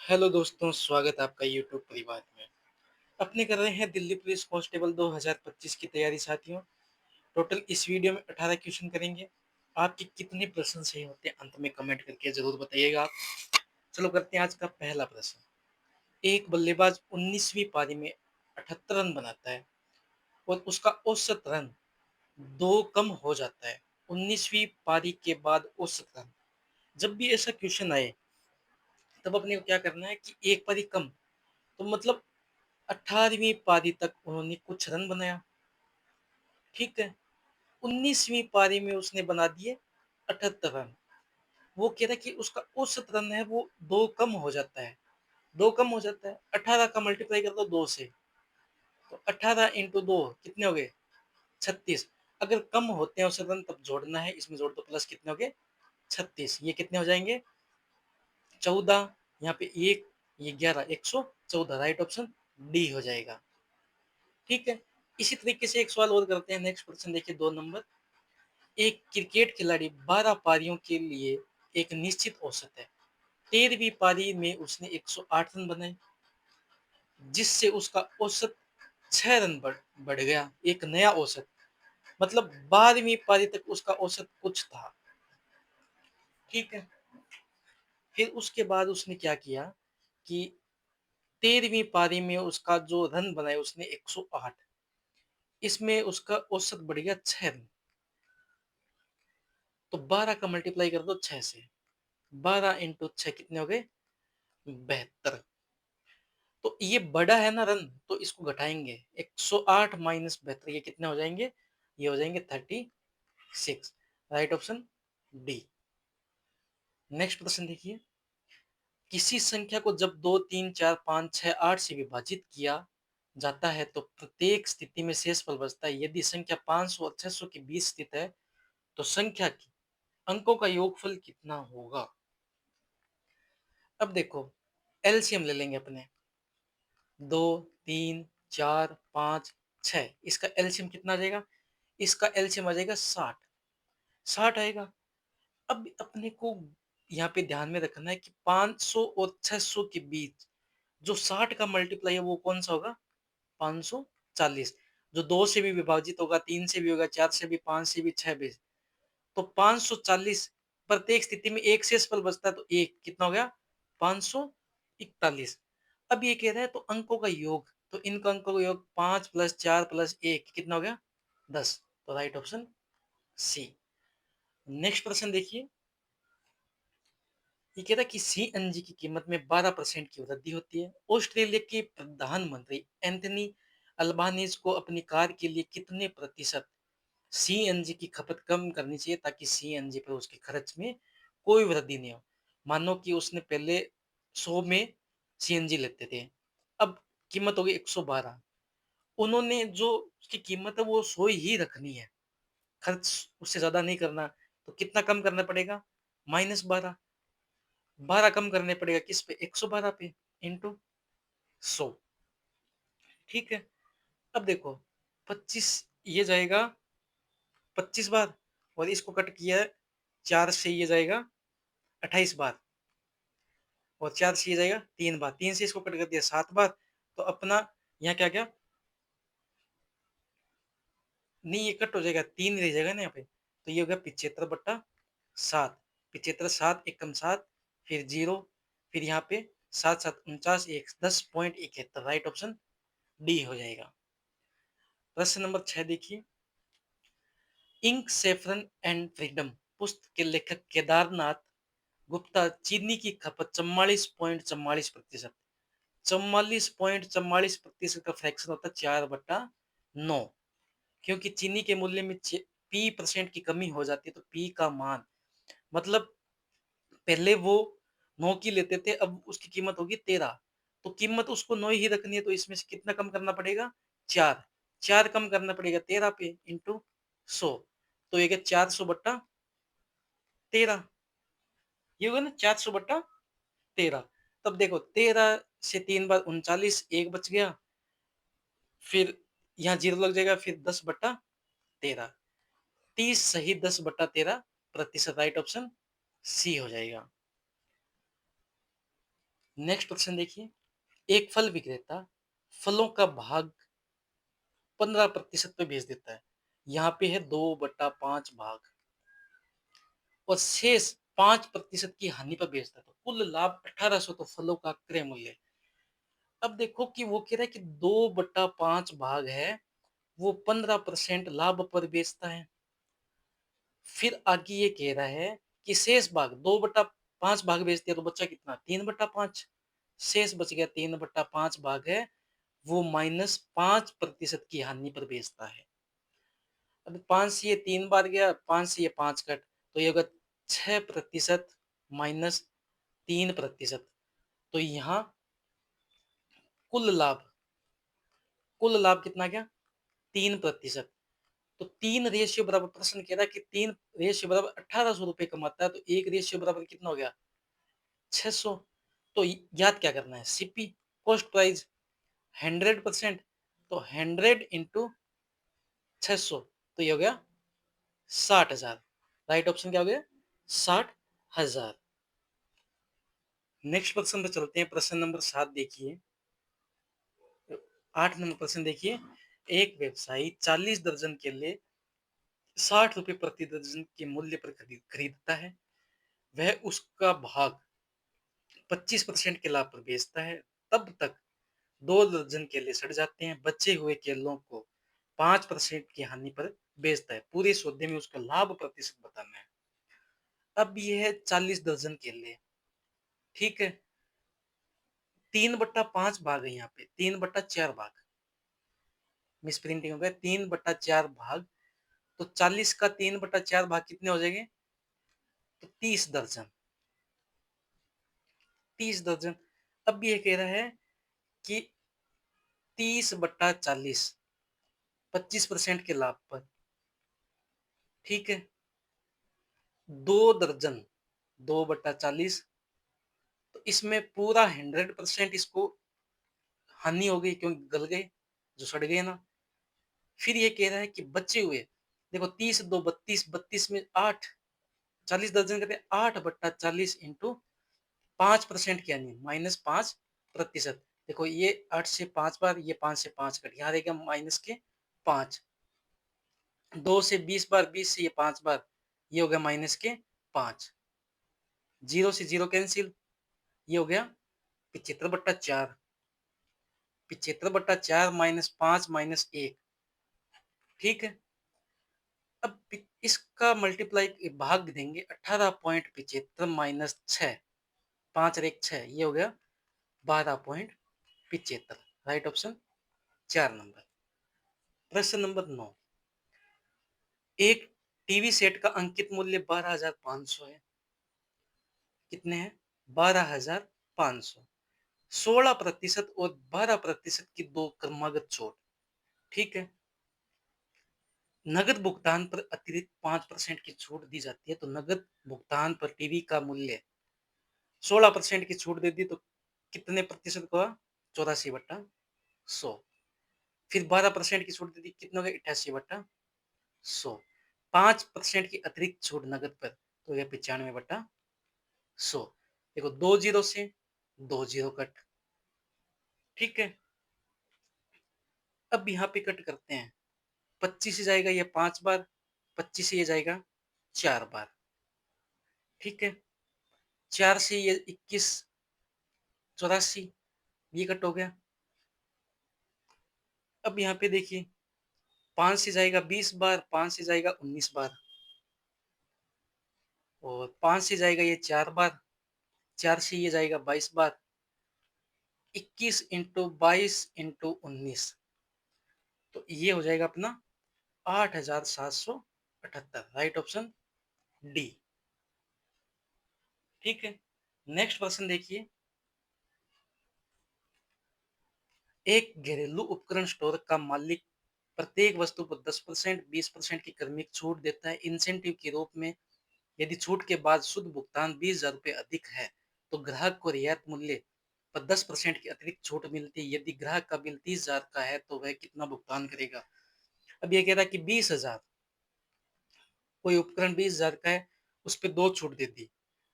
Hello दोस्तों, स्वागत है आपका यूट्यूब परिवार में। अपने कर रहे हैं दिल्ली पुलिस कांस्टेबल 2025 की तैयारी साथियों। टोटल इस वीडियो में 18 क्वेश्चन करेंगे। आपके कितने प्रश्न सही होते हैं अंत में कमेंट करके जरूर बताइएगा आप। चलो करते हैं आज का पहला प्रश्न। एक बल्लेबाज 19वीं पारी में 78 रन बनाता है और उसका औसत रन दो कम हो जाता है। 19वीं पारी के बाद औसत रन। जब भी ऐसा क्वेश्चन आए तब अपने को क्या करना है कि एक पारी कम, तो मतलब 18वीं पारी तक उन्होंने कुछ रन बनाया, ठीक है। 19वीं पारी में उसने बना दिए 78 रन। वो कह रहा है कि उसका औसत रन है वो दो कम हो जाता है। दो कम हो जाता है, 18 का मल्टीप्लाई कर दो दो से, तो 18 इंटू दो कितने हो गए? 36। अगर कम होते हैं औसत रन तब जोड़ना है, इसमें जोड़ दो, प्लस कितने हो गए? 36। ये कितने हो जाएंगे? 14। यहाँ पे एक, ये 11, 114। राइट ऑप्शन डी हो जाएगा, ठीक है। इसी तरीके से एक सवाल और करते हैं। नेक्स्ट क्वेश्चन देखिए, 2 नंबर। एक क्रिकेट खिलाड़ी 12 पारियों के लिए एक निश्चित औसत है। 13वीं पारी में उसने 108 रन बनाए, जिससे उसका औसत 6 रन बढ़ गया। एक नया औसत, मतलब 12वीं पारी तक उसका औसत कुछ था, ठीक है। फिर उसके बाद उसने क्या किया कि 13वीं पारी में उसका जो रन बनाए उसने 108, इसमें उसका औसत बढ़ गया 6 रन। तो 12 का मल्टीप्लाई कर दो 6 से, 12 इंटू 6 कितने हो गए? 72। तो ये बड़ा है ना रन, तो इसको घटाएंगे। 108 माइनस 72, ये कितने हो जाएंगे? ये हो जाएंगे 36। Right option D. नेक्स्ट प्रश्न देखिए। किसी संख्या को जब 2, 3, 4, 5, 6, 8 से विभाजित किया जाता है तो प्रत्येक स्थिति में शेषफल बचता है। यदि संख्या 500 और 600 के बीच स्थित है तो संख्या की अंकों का योगफल कितना होगा? अब देखो, एलसीएम ले लेंगे अपने। 2, 3, 4, 5, 6, इसका एलसीएम कितना आ जाएगा? इसका एलसीएम आ जाएगा 60। 60 आएगा। अब अपने को यहाँ पे ध्यान में रखना है कि 500 और 600 के बीच जो 60 का मल्टीप्लाई है वो कौन सा होगा? 540। जो 2 से भी विभाजित होगा, 3 से भी होगा, 4 से भी, 5 से भी, 6 भी। तो 540, प्रत्येक स्थिति में एक शेषफल बचता है, तो एक कितना हो गया? 541। अब ये कह रहा है तो अंकों का योग, तो इन अंकों का योग 5 प्लस 4 प्लस 1 कितना हो गया? 10। तो राइट ऑप्शन सी। नेक्स्ट प्रश्न देखिए। ये कहता है कि सीएनजी की कीमत में 12% की वृद्धि होती है। ऑस्ट्रेलिया के प्रधानमंत्री एंथनी अल्बानीज को अपनी कार के लिए कितने प्रतिशत सीएनजी की खपत कम करनी चाहिए ताकि सीएनजी पर उसके खर्च में कोई वृद्धि नहीं हो? मानो कि उसने पहले 100 में सीएनजी लेते थे, अब कीमत हो गई 112। उन्होंने जो उसकी कीमत है वो 100 ही रखनी है, खर्च उससे ज्यादा नहीं करना। तो कितना कम करना पड़ेगा? -12। 12 कम करने पड़ेगा किस पे? 112 पे, इंटू 100, ठीक है। अब देखो, 25 ये जाएगा 25 बार, और इसको कट किया है 4 से, ये जाएगा 28 बार, और 4 से ये जाएगा 3 बार, 3 से इसको कट कर दिया 7 बार। तो अपना यहाँ क्या क्या, नहीं ये कट हो जाएगा, 3 रह जाएगा ना यहाँ पे, तो ये हो गया 75/7। 75, 7 एकम 7, फिर 0, फिर यहाँ पे 7 7 49, 10.71। राइट ऑप्शन डी हो जाएगा। प्रश्न नंबर 6 देखिए। इंक सेफरन एंड फ्रीडम पुस्तक के लेखक केदारनाथ गुप्ता चीनी की खपत 44.44%, 44.44% का फ्रैक्शन होता है 4/9। क्योंकि चीनी के मूल्य में P% की कमी हो जाती है तो P का मान, मतलब पहले वो 9 की लेते थे, अब उसकी कीमत होगी 13। तो कीमत उसको 9 ही रखनी है, तो इसमें से कितना कम करना पड़ेगा? 4। 4 कम करना पड़ेगा 13 पे, इंटू 100। तो ये 400/13, ये होगा ना 400/13। तब देखो 13 से 3 बार 39, एक बच गया, फिर यहाँ 0 लग जाएगा, फिर 10/13, 30 सही 10/13%। राइट ऑप्शन सी हो जाएगा। नेक्स्ट क्वेश्चन देखिए, एक फल विक्रेता फलों का भाग 15% पे बेच देता है। यहाँ पे है 2/5 भाग और शेष 5% की हानि पर बेचता है, तो कुल लाभ 1800 तो फलों का क्रय मूल्य। अब देखो कि वो कह रहा है कि 2/5 भाग है, वो 15% लाभ पर बेचता है। फिर आगे ये कह रहा है कि शेष भाग 2/5 भाग बेच दिया तो बचा कितना, 3/5। शेष बच गया 3/5 भाग है, वो -5% की हानि पर बेचता है। अब 5 से ये 3 बार गया, 5 से ये 5 कट, तो ये होगा 6% माइनस 3%। तो यहाँ कुल लाभ, कुल लाभ कितना गया, 3%। तो 3 रेशियो बराबर, प्रश्न कह रहा है कि 3 रेशियो बराबर 1800 रुपए कमाता है, तो 1 रेशियो बराबर कितना हो गया, 600। तो याद क्या करना है, सीपी कॉस्ट प्राइस 100%, तो 100 इंटू 600, तो ये हो गया 60,000। राइट ऑप्शन क्या हो गया, 60,000। नेक्स्ट प्रश्न पे चलते हैं, प्रश्न नंबर 7 देखिए। 8 नंबर प्रश्न देखिए, एक व्यवसायी 40 दर्जन केले 60 रुपए प्रति दर्जन के मूल्य पर खरीदता है। वह उसका भाग 25% के लाभ पर बेचता है। तब तक 2 दर्जन केले सड़ जाते हैं। बचे हुए केलों को 5% की हानि पर बेचता है। पूरे सौदे में उसका लाभ प्रतिशत बताना है। अब ये है 40 दर्जन केले, ठीक है। 3/5 भाग है यहाँ पे, 3/4 भाग, मिस प्रिंटिंग हो गया, 3/4 भाग। तो 40 का 3/4 भाग कितने हो जाएंगे, तो 30 दर्जन, 30 दर्जन। अब ये कह रहा है कि 30/40, 25% के लाभ पर, ठीक है। 2 दर्जन, 2/40, तो इसमें पूरा 100% इसको हानि हो गई, क्योंकि गल गए, जो सड़ गए ना। फिर ये कह रहा है कि बचे हुए, देखो 30 2 32, 32 में 8, 40 दर्जन कहते हैं, 8/40 इंटू 5% की हानि, -5%। देखो ये 8 से 5 बार, ये 5 से 5 कट, यहाँ रहेगा -5। 2 से 20 बार, 20 से ये 5 बार, ये हो गया -5। 0 से 0 कैंसिल, ये हो गया 75/4। 75/4 -5 -1, ठीक है। अब इसका मल्टीप्लाई भाग देंगे, 18.75 -6, 5 और 1 6, ये हो गया 12.75। Right option 4 number. प्रश्न नंबर 9, एक टीवी सेट का अंकित मूल्य 12,500 है। कितने हैं, 12,500। 16% और 12% की दो क्रमागत छूट, ठीक है। नगद भुगतान पर अतिरिक्त 5% की छूट दी जाती है, तो नगद भुगतान पर टीवी का मूल्य 16% की छूट दे दी, तो कितने प्रतिशत का, 84/100। फिर 12% की छूट दे दी, कितना हो गया, 88/100। 5% की अतिरिक्त छूट नगद पर, तो यह 95/100। देखो 2 जीरो से 2 जीरो कट, ठीक है। अब यहाँ पे कट करते हैं, 25 से जाएगा ये 5 बार, 25 से ये जाएगा 4 बार, ठीक है। 4 से ये 21, 84, ये कट हो गया। अब यहाँ पे देखिए, 5 से जाएगा 20 बार, 5 से जाएगा 19 बार, और 5 से जाएगा ये 4 बार, 4 से ये जाएगा 22 बार। 21 इंटू 22 इंटू 19, तो ये हो जाएगा अपना 8,778। राइट ऑप्शन डी, ठीक है। नेक्स्ट प्रश्न देखिए, एक घरेलू उपकरण स्टोर का मालिक प्रत्येक वस्तु पर 10%, 20% की क्रमिक छूट देता है इंसेंटिव के रूप में। यदि छूट के बाद शुद्ध भुगतान 20,000 रुपये अधिक है, तो ग्राहक को रियायत मूल्य पर 10% की अतिरिक्त छूट मिलती है। यदि ग्राहक का बिल 30,000 का है, तो वह कितना भुगतान करेगा। अब ये कह रहा है कि 20,000, कोई उपकरण 20,000 का है, उस पर 2 छूट दे दी,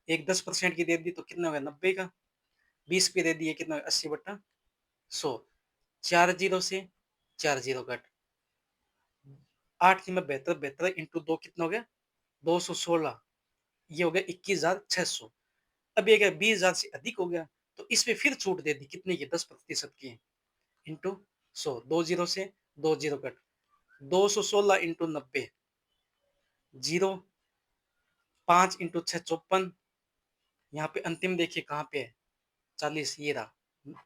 एक 10% की दे दी, तो कितना होगा, 90 का। 20 पे दे दिए कितना 80/100, 4 जीरो से 4 जीरो कट, 8 में 72, 72 इंटू 2 कितना हो गया 216, ये हो गया 21,600। अब ये क्या 20,000 से अधिक हो गया तो इसमें फिर छूट दे दी कितने की 10% की इंटू 100, 2 जीरो से 2 zero cut, 216 into 90, zero, 5 into 6 54, यहाँ पे अंतिम देखिए कहाँ पे है 40, ये रहा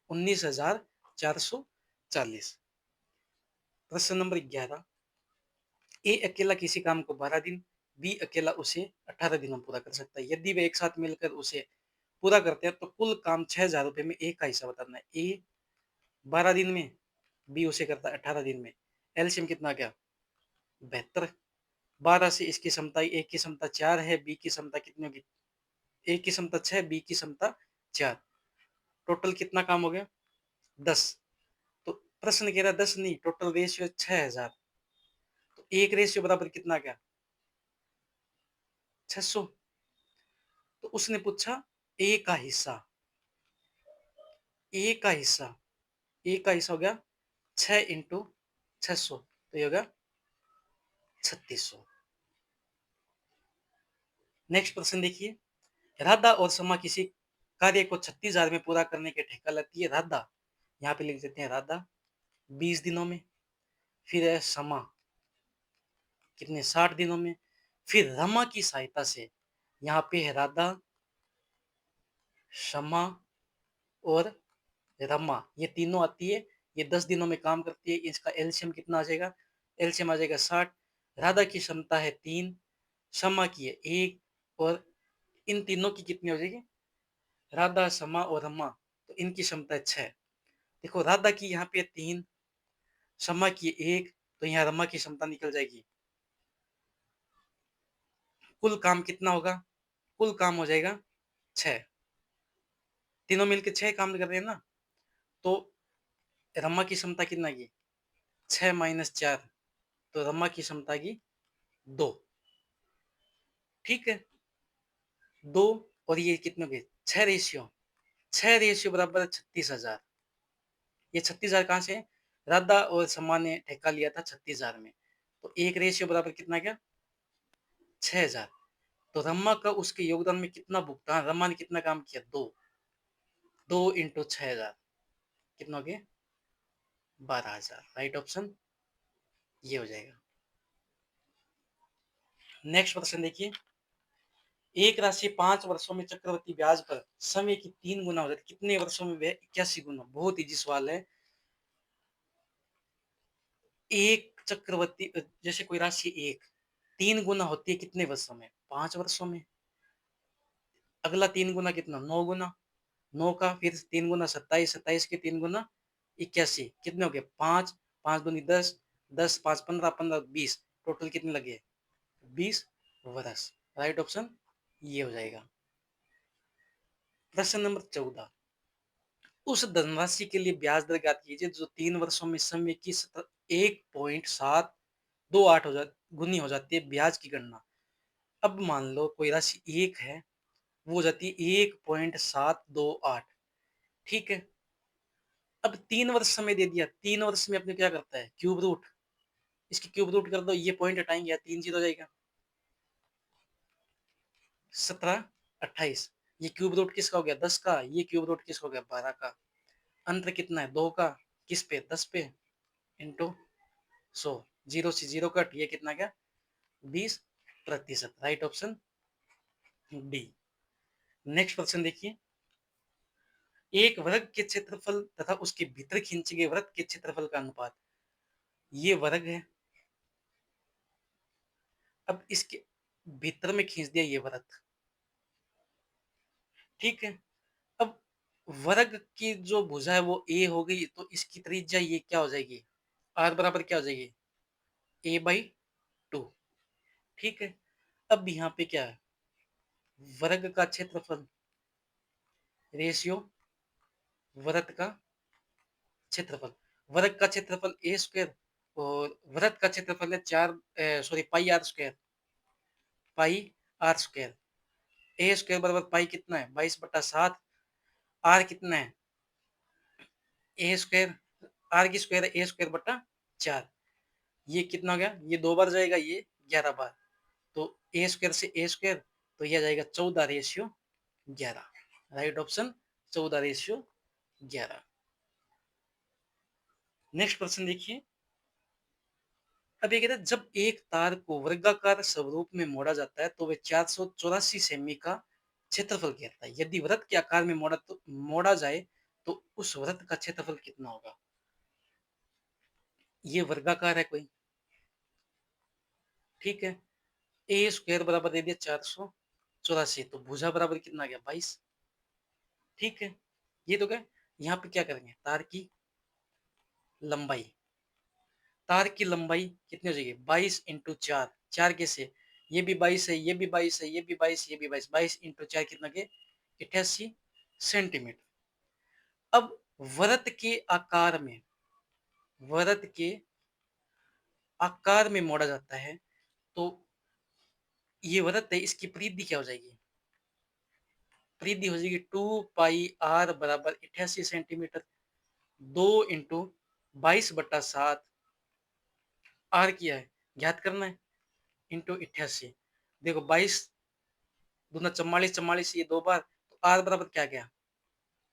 19,440। प्रश्न नंबर 11, ए अकेला किसी काम को 12 दिन, बी अकेला उसे 18 दिनों में पूरा कर सकता है। यदि वे एक साथ मिलकर उसे पूरा करते हैं तो कुल काम 6,000 रुपए में ए का हिस्सा बताना है। ए 12 दिन में, बी उसे करता है 18 दिन में। एलसीएम कितना गया 72, 12 से इसकी क्षमता, ए की क्षमता 4 है, बी की क्षमता कितनी होगी, ए की क्षमता 6, बी की क्षमता 4, टोटल कितना काम हो गया 10। तो प्रश्न कह रहा 10 नहीं, टोटल रेशियो 6,000, तो एक रेशियो बराबर कितना गया 600। तो उसने पूछा ए का हिस्सा, ए का हिस्सा, ए का हिस्सा हो गया 6 इंटू 600, तो ये होगा 3600। नेक्स्ट प्रश्न देखिए, राधा और समा किसी कार्य को 36,000 में पूरा करने के ठेका लेती है। राधा, यहाँ पे लिख देते हैं राधा 20 दिनों में, फिर है समा कितने 60 दिनों में, फिर रमा की सहायता से, यहाँ पे है राधा, शमा और रमा, ये तीनों आती है, ये 10 दिनों में काम करती है। इसका एलसीएम कितना आ जाएगा, एलसीएम आ जाएगा 60। राधा की क्षमता है 3, शमा की है 1, और इन तीनों की कितनी हो जाएगी, राधा शमा और रमा, तो इनकी क्षमता है 6। देखो राधा की यहाँ पे 3, शमा की 1, तो यहाँ रमा की क्षमता निकल जाएगी। कुल काम कितना होगा, कुल काम हो जाएगा 6, तीनों मिलकर 6 काम कर रहे हैं ना, तो रमा की क्षमता कितना की 6 माइनस 4, तो रमा की क्षमता की 2, ठीक है 2, और ये कितने हो गए 6 रेशियो, 6 रेशियो बराबर 36,000। ये 36,000 कहाँ से है, राधा और शमा ने ठेका लिया था 36,000 में, तो एक रेशियो बराबर कितना गया 6,000। तो रमा का उसके योगदान में कितना भुगतान, रमा ने कितना काम किया 2, 2 इंटू 6,000 कितना हो गया 12,000। राइट ऑप्शन ये हो जाएगा। नेक्स्ट प्रश्न देखिए, एक राशि 5 वर्षों में चक्रवृद्धि ब्याज पर समय की 3 गुना हो जाती है, कितने वर्षों में वह 81 गुना। बहुत इजी सवाल है। एक चक्रवृद्धि जैसे कोई राशि 1 3 गुना होती है कितने वर्षों में 5 वर्षों में, अगला 3 गुना कितना 9 गुना, 9 का फिर 3 गुना 27, 27 के 3 गुना 81, कितने हो गए 5, 5 दूनी 10, 10 5 15, 15 20, टोटल कितने लगे 20 वर्ष। राइट ऑप्शन ये हो जाएगा। प्रश्न नंबर 14, उस धनराशि के लिए ब्याज दर ज्ञात कीजिए जो 3 वर्षों में समय की 1.728 गुनी हो जाती है। ब्याज की गणना, अब मान लो कोई राशि 1 है, वो हो जाती है 1.728, ठीक है। अब 3 वर्ष समय दे दिया, 3 वर्ष में अपने क्या करता है क्यूब रूट, इसकी क्यूब रूट कर दो, ये पॉइंट हटाएंगे 3 जीरो जाएगा 17 28, ये क्यूब रूट किसका हो गया 10 का, ये क्यूब रूट किसका हो गया 12 का, अंतर कितना है 2 का, किस पे 10 पे, इंटू 100, जीरो से जीरो कट, ये कितना गया 20%। Right option D. Next question देखिए, एक वर्ग के क्षेत्रफल तथा उसके भीतर खींचे गए वृत्त के क्षेत्रफल का अनुपात, ये वर्ग है, अब इसके भीतर में खींच दिया ये वृत्त, ठीक है। अब वर्ग की जो भुजा है वो ए हो गई, तो इसकी त्रिज्या ये क्या हो जाएगी आर बराबर क्या हो जाएगी a/2, ठीक है। अब यहाँ पे क्या है वर्ग का क्षेत्रफल रेशियो वृत्त का क्षेत्रफल, वर्ग का क्षेत्रफल ए स्क्वायर और वृत्त का क्षेत्रफल है 4 sorry pi r square, pi r square, a square बराबर पाई कितना है 22/7, आर कितना है, ए स्क्वायर, आर की स्क्वायर है ए स्क्वायर बटा 4। ये कितना हो गया, ये 2 बार जाएगा, ये 11 बार, तो ए स्क्वायर से ए स्क्वायर, तो ये आ जाएगा 14/11। Right option 14/11। नेक्स्ट प्रश्न देखिए। अब ये कहता है जब एक तार को वर्गाकार स्वरूप में मोड़ा जाता है तो वह 484 सेमी का क्षेत्रफल घेरता है। यदि वृत्त के आकार में मोड़ा जाए तो उस वृत्त का क्षेत्रफल कितना होगा। ये वर्गाकार है कोई, ठीक है। ए स्क्वायर बराबर दे दिया 484, तो भुजा बराबर कितना आ गया 22, ठीक है। ये तो क्या, यहाँ पे क्या करेंगे, तार की लंबाई, तार की लंबाई कितनी हो जाएगी 22 × 4, 4 कैसे, ये भी 22 है, ये भी 22 है, ये भी 22, ये भी 22, 22 × 4 कितना के 88 सेंटीमीटर। अब वृत्त के आकार में, वृत्त के आकार में मोड़ा जाता है तो ये वृत्त है, इसकी परिधि क्या हो जाएगी, परिधि हो जाएगी 2πr बराबर 88 सेंटीमीटर, 2 × 22/7, आर किया है ज्ञात करना है, इंटू 88। देखो 22 × 2 = 44, 44 ये 2 बार, तो आर बराबर क्या गया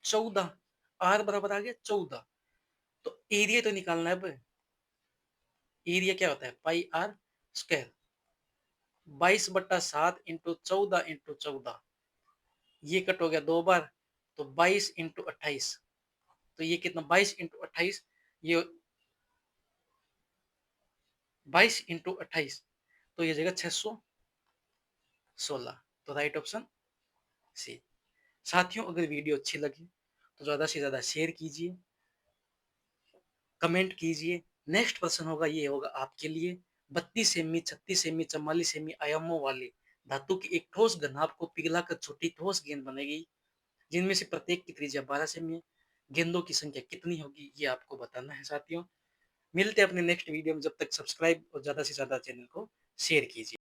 14, आर बराबर आ गया 14। तो एरिया तो निकालना है। अब एरिया क्या होता है पाई आर स्क्वायर, 22/7 इंटू 14 × 14, ये कट हो गया 2 बार, तो 22 × 28, तो ये कितना 22 × 28, ये 22 × 28, तो ये जगह 616। तो राइट ऑप्शन सी। साथियों अगर वीडियो अच्छी लगी तो ज्यादा से ज्यादा शेयर कीजिए, कमेंट कीजिए। नेक्स्ट प्रश्न होगा, ये होगा आपके लिए। 32 सेमी, 36 सेमी, 44 सेमी आयामों वाले धातु की एक ठोस घनाभ को पिघलाकर छोटी ठोस गेंद बनेगी, जिनमें से प्रत्येक की त्रिज्या 12 सेमी है। गेंदों की संख्या कितनी होगी ये आपको बताना है साथियों। मिलते हैं अपने नेक्स्ट वीडियो में, जब तक सब्सक्राइब और ज्यादा से ज्यादा चैनल को शेयर कीजिए।